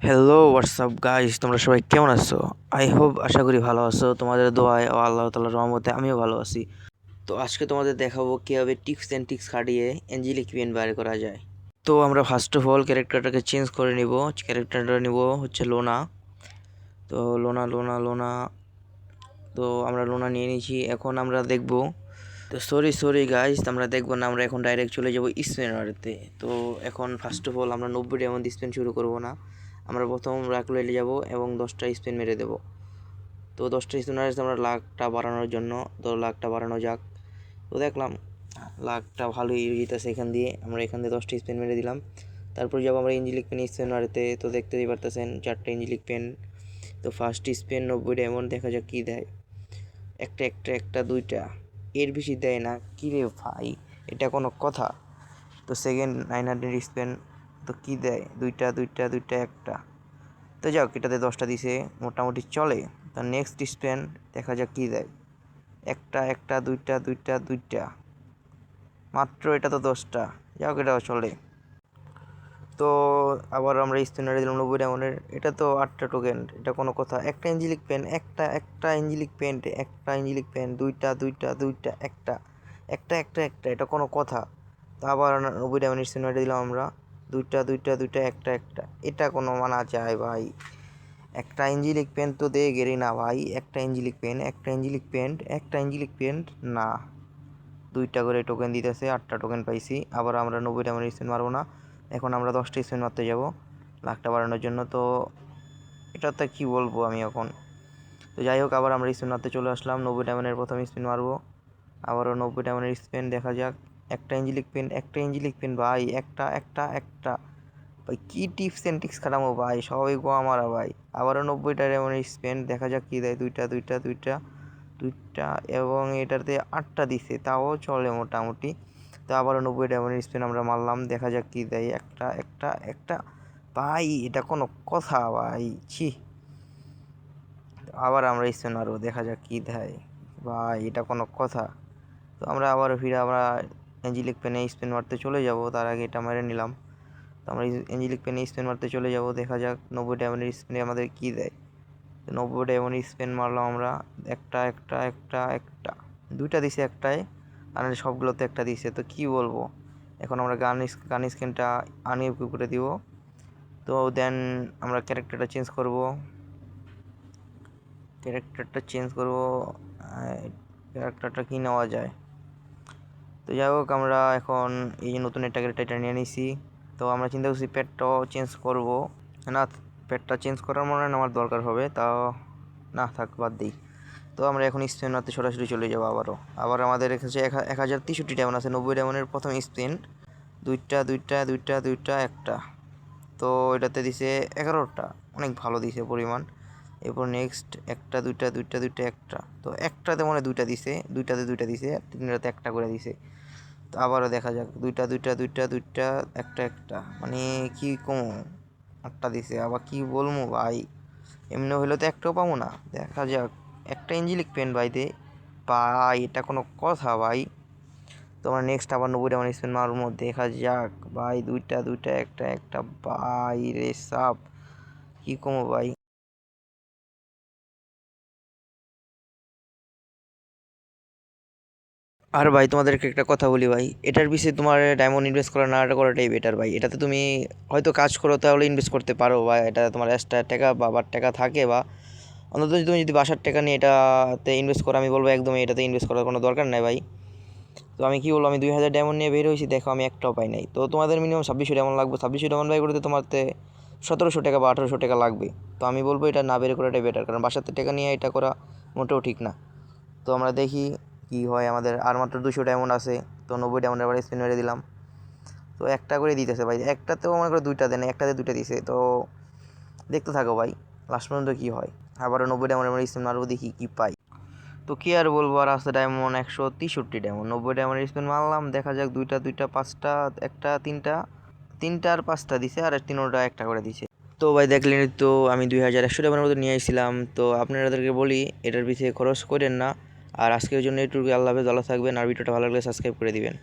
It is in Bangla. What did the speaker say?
হ্যালো হোয়াটসঅ্যাপ গাইস, তোমরা সবাই কেমন আছো? আশা করি ভালো আছো। তোমাদের দোয়ায় ও আল্লাহ তাআলার রহমতে আমিও ভালো আছি। তো আজকে তোমাদের দেখাবো কীভাবে টিপস অ্যান্ড ট্রিক্স খাটিয়ে অ্যাঞ্জেলিক পেন বাইর করা যায়। তো আমরা ফার্স্ট অফ অল ক্যারেক্টারটাকে চেঞ্জ করে নিব। ক্যারেক্টারটা নিব হচ্ছে লোনা। তো লোনা লোনা লোনা তো আমরা লোনা নিয়ে নিয়েছি। এখন আমরা দেখব। তো সরি গাইস, আমরা দেখবো না, আমরা এখন ডাইরেক্ট চলে যাব স্পিনারেতে। তো এখন ফার্স্ট অফ অল আমরা 90 ডায়মন্ড স্পিন শুরু করব না, আমরা প্রথম রাকলেলে যাব এবং 10টা স্পিন মেরে দেব। তো 10টা স্পিন মারে আমরা লাখটা বাড়ানোর জন্য, তো লাখটা বাড়ানো যাক। তো দেখলাম লাখটা ভালোই যেতেছে। এখান দিয়ে 10টা স্পিন মেরে দিলাম। তারপর যাব আমরা ইঞ্জিলিক পেন স্পিন মারতে। তো দেখতেই পারতেছেন 4টা ইঞ্জিলিক পেন। তো ফার্স্ট স্পিন 90 ডায়মন্ড, দেখা যাক কী দেয়। একটা 2টা, এর বেশি দেয় না। কী রে ভাই, এটা কোনো কথা? তো সেকেন্ড 900 স্পেন, তো কী দেয়? দুইটা একটা। তো যাক, এটাতে 10টা দিছে, মোটামুটি চলে। তো নেক্সট স্পেন, দেখা যাক কী দেয়। একটা দুইটা, মাত্র এটা তো 10টা। যাক, এটাও চলে। তো আবার আমরা স্পিনারে দিলাম 90 ডায়মন্ডের। এটা তো 8টা টোকেন, এটা কোনো কথা? একটা এঞ্জেলিক পেন, একটা এঞ্জেলিক পেন্ট, একটা এঞ্জেলিক পেন, দুইটা একটা, এটা কোনো কথা? তো আবার 90 ডায়মন্ডের স্পিনারে দিলাম আমরা দুইটা একটা, এটা কোনো মানা যায় ভাই? একটা এঞ্জেলিক পেন তো দে গেরি না ভাই। একটা এঞ্জেলিক পেন্ট না, 2টা করে টোকেন দিতেছে, 8টা টোকেন পাইছি। আবার আমরা 90 ডায়মন্ডের স্পিন মারবো না, এখন আমরা 10টা স্পিন মারতে যাব লাখটা বাড়ানোর জন্য। তো এটাতে কি বলবো আমি এখন? তো যাই হোক, আবার আমরা স্পিন মারতে চলে আসলাম। 90 ডায়মন্ডের প্রথম স্পিন মারবো, আবারও 90 ডায়মন্ডের স্পিন, দেখা যাক। একটা এঞ্জেলিক পেন ভাই, একটা ভাই। কি টিপস অ্যান্ড ট্রিক্স খাটামো ভাই, সবাই গোয়া মারা ভাই। আবারও 90 ডায়মন্ডের স্পিন, দেখা যাক কী দেয়। দুইটা এবং এটাতে 8টা দিছে, তাও চলে মোটামুটি। তো আবারও 90 ডায়মন্ডের স্পিন আমরা মারলাম, দেখা যাক কী দেয়। একটা ভাই, এটা কোনো কথা ভাই? ছি। আবার আমরা স্পিন মারবো, দেখা যাক কী দেয় ভাই, এটা কোনো কথা? তো আমরা আবার ফিরে আমরা অ্যাঞ্জেলিক পেনে স্পিন মারতে চলে যাব। তার আগে এটা মেরে নিলাম। তো আমরা অ্যাঞ্জেলিক পেনে স্পিন মারতে চলে যাব, দেখা যাক 90 ডায়মন্ডের স্পিনে আমাদের কী দেয়। 90 ডায়মন্ড স্পিন মারলাম আমরা, একটা 2টা দিছে একটায়, আর সবগুলোতে একটা দিছে। তো কি বলবো? এখন আমরা গান স্কিনটা আনইউপ করে দিব। তো দেন আমরা ক্যারেক্টারটা চেঞ্জ করব। ক্যারেক্টারটা কি নেওয়া যায়? তো যাই হোক, আমরা এখন এই যে নতুন একটা ক্যারেক্টার নিয়ে নিছি। তো আমরা চিন্তা করছি পেটটাও চেঞ্জ করব না। পেটটা চেঞ্জ করার মনে হয় আমার দরকার হবে, তাও না থাক, বাদ দিই। তো আমরা এখন স্পিন মারতে সরাসরি চলে যাবো। আবার আমাদের এখানে 1063 ডায়মন্ড আছে। 90 ডায়মন্ডের প্রথম স্পিন, দুইটা একটা। তো এটাতে দিছে 11টা, অনেক ভালো দিছে পরিমাণ। এরপর নেক্সট একটা দুইটা একটা। তো একটাতে মনে হয় 2টা দিছে, 2টাতে দিছে, 3টাতে একটা করে দিছে। তো আবারও দেখা যাক, দুইটা একটা, মানে কি কম 8টা দিছে। আবার কি বলবো ভাই, এমনি হইলে তো একটাও পাবো না। দেখা যাক, একটা এঞ্জেলিক পেন ভাই দে ভাই, এটা কোনো কথা ভাই? তো আমরা নেক্সট আবার 90 ডায়মন্ড স্পিন মারবো, দেখা যাক ভাই। দুইটা একটা ভাই রে সাপ, কি কমো ভাই। আর ভাই, তোমাদেরকে একটা কথা বলি ভাই, এটার পিছিয়ে তোমার ডায়মন্ড ইনভেস্ট করা না করাটাই বেটার ভাই। এটাতে তুমি হয়তো কাজ করো, তাহলে ইনভেস্ট করতে পারো, বা এটা তোমার এক্সট্রা টাকা বা টাকা থাকে, বা অন্তত তুমি যদি বাসার টাকা নিয়ে এটাতে ইনভেস্ট করো, আমি বলবো একদমই এটাতে ইনভেস্ট করার কোনো দরকার নাই ভাই। তো আমি কি বলবো, আমি 2000 ডায়মন্ড নিয়ে বের হয়েছি, দেখো আমি একটাও পাই নাই। তো তোমাদের মিনিমাম 2600 ডায়মন্ড লাগবে। 2600 ডায়মন্ড বাই করতে তোমারতে 1700 টাকা বা 1800 টাকা লাগবে। তো আমি বলবো এটা না বের করাটাই বেটার, কারণ বাসাতে টাকা নিয়ে এটা করা মোটেও ঠিক না। তো আমরা দেখি কি হয়। আমাদের আর মাত্র 200 ডায়মন্ড আছে। তো 90 ডায়মন্ড আবার স্পিন মেরে দিলাম। তো একটা করে দিতেছে ভাই, একটাতেও মনে করে 2টা দেয় না, একটাতে 2টা দিছে। তো দেখতে থাকো ভাই, লাস্ট পর্যন্ত কী হয়। আবারও 90 ডায়মন্ড আমরা স্পিন মারবো, দেখি কি পাই। তো কি আর বলবো, আর আছে ডায়মন্ড 163 ডায়মন্ড। 90 ডায়মন্ড স্পিন মারলাম, দেখা যাক। দুইটা 5টা, একটা তিনটা আর 5টা দিছে, আর 3টা একটা করে দিছে। তো ভাই দেখলেন তো, আমি 2100 টাকার মতো নিয়ে আসছিলাম। তো আপনাদেরকে বলি, এটার পিছিয়ে খরচ করেন না। আর আজকের জন্য একটু আল্লাহ হাফেজ, ভালো থাকবেন। আর ভিডিওটা ভালো লাগলে সাবস্ক্রাইব করে দিবেন।